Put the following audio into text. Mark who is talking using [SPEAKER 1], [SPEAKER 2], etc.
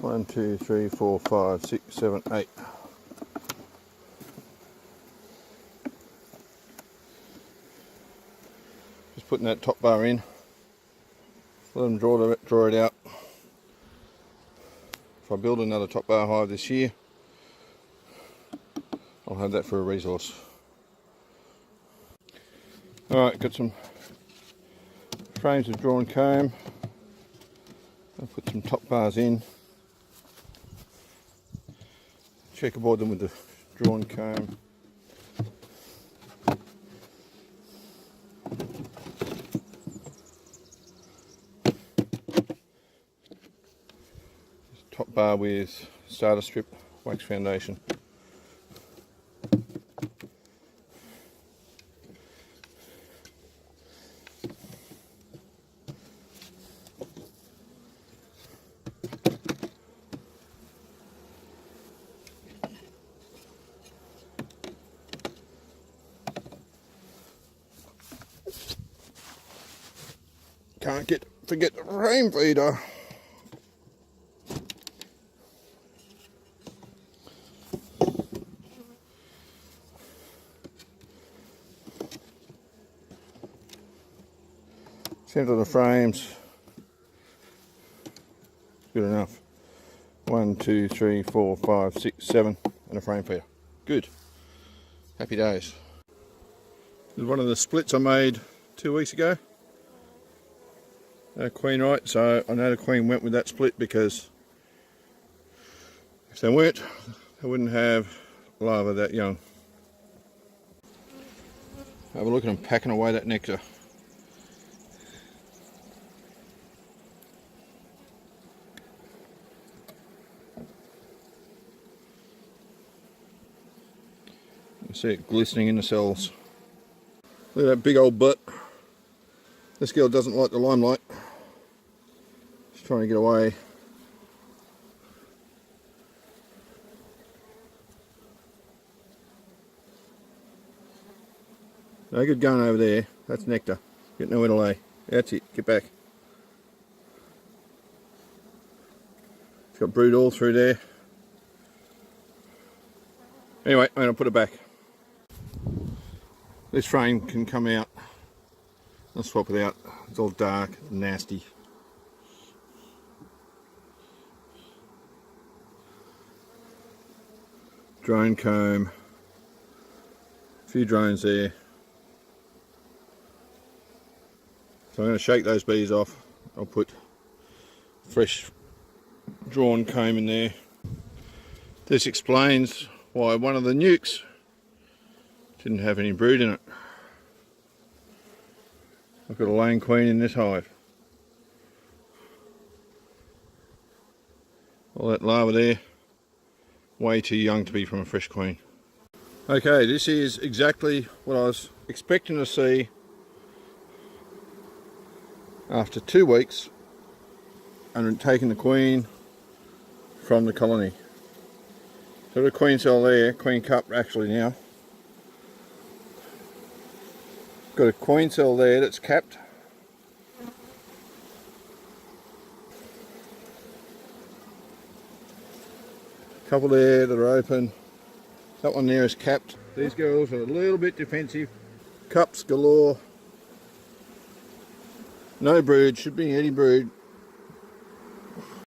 [SPEAKER 1] 1, 2, 3, 4, 5, 6, 7, 8. Just putting that top bar in. Let them draw it out. If I build another top bar hive this year, I'll have that for a resource. Alright, got some frames of drawn comb. I'll put some top bars in. Checkerboard them with the drawn comb. Top bar with starter strip wax foundation. Can't forget the frame feeder. Centre the frames. Good enough. 1, 2, 3, 4, 5, 6, 7, and a frame feeder. Good. Happy days. This is one of the splits I made 2 weeks ago. Queen right, so I know the queen went with that split because if they weren't, they wouldn't have larvae that young. Have a look at them packing away that nectar. You see it glistening in the cells. Look at that big old butt. This girl doesn't like the limelight. She's trying to get away. No good going over there. That's nectar. Get nowhere to lay. That's it. Get back. It's got brood all through there. Anyway, I'm going to put it back. This frame can come out. I'll swap it out. It's all dark, nasty. Drone comb. A few drones there. So I'm going to shake those bees off. I'll put fresh drawn comb in there. This explains why one of the nukes didn't have any brood in it. I've got a lone queen in this hive. All that larva there, way too young to be from a fresh queen. Okay, this is exactly what I was expecting to see after 2 weeks and taking the queen from the colony. So the queen cell there, queen cup actually now. Got a queen cell there that's capped. Couple there that are open. That one there is capped. These girls are a little bit defensive. Cups galore. No brood, should be any brood.